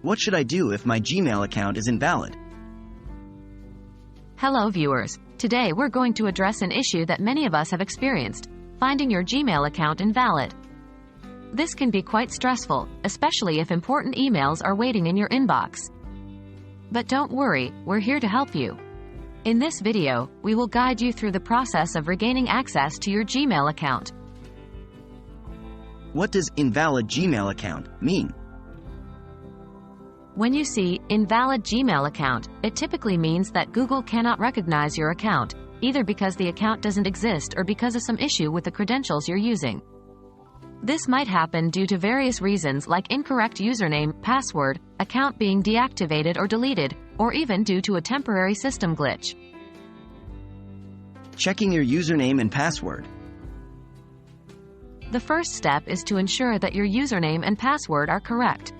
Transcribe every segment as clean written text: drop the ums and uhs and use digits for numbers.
What should I do if my Gmail account is invalid? Hello viewers, today we're going to address an issue that many of us have experienced, finding your Gmail account invalid. This can be quite stressful, especially if important emails are waiting in your inbox. But don't worry, we're here to help you. In this video, we will guide you through the process of regaining access to your Gmail account. What does invalid Gmail account mean? When you see invalid Gmail account, it typically means that Google cannot recognize your account, either because the account doesn't exist or because of some issue with the credentials you're using. This might happen due to various reasons like incorrect username, password, account being deactivated or deleted, or even due to a temporary system glitch. Checking your username and password. The first step is to ensure that your username and password are correct.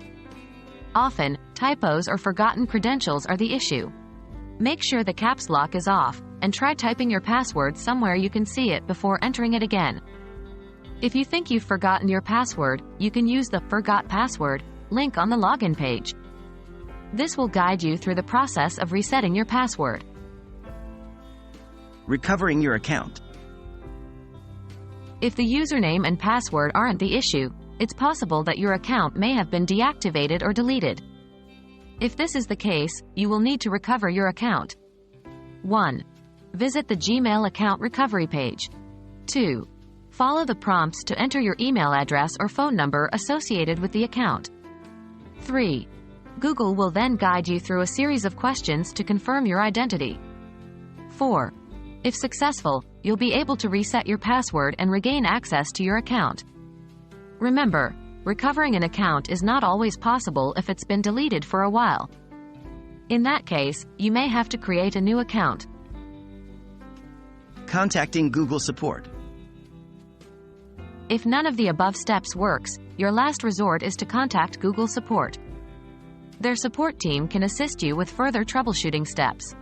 Often, typos or forgotten credentials are the issue. Make sure the caps lock is off, and try typing your password somewhere you can see it before entering it again. If you think you've forgotten your password, you can use the Forgot Password link on the login page. This will guide you through the process of resetting your password. Recovering your account. If the username and password aren't the issue, it's possible that your account may have been deactivated or deleted. If this is the case, you will need to recover your account. 1. Visit the Gmail account recovery page. 2. Follow the prompts to enter your email address or phone number associated with the account. 3. Google will then guide you through a series of questions to confirm your identity. 4. If successful, you'll be able to reset your password and regain access to your account. Remember, recovering an account is not always possible if it's been deleted for a while. In that case, you may have to create a new account. Contacting Google support. If none of the above steps works, your last resort is to contact Google support. Their support team can assist you with further troubleshooting steps.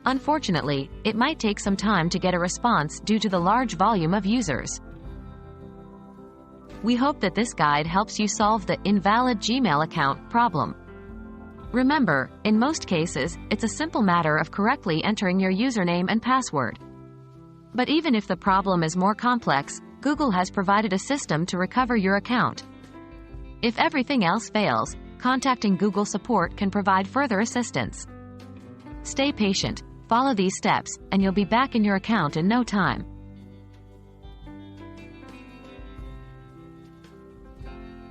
Unfortunately, it might take some time to get a response due to the large volume of users. We hope that this guide helps you solve the invalid Gmail account problem. Remember, in most cases, it's a simple matter of correctly entering your username and password. But even if the problem is more complex, Google has provided a system to recover your account. If everything else fails, contacting Google support can provide further assistance. Stay patient, follow these steps, and you'll be back in your account in no time.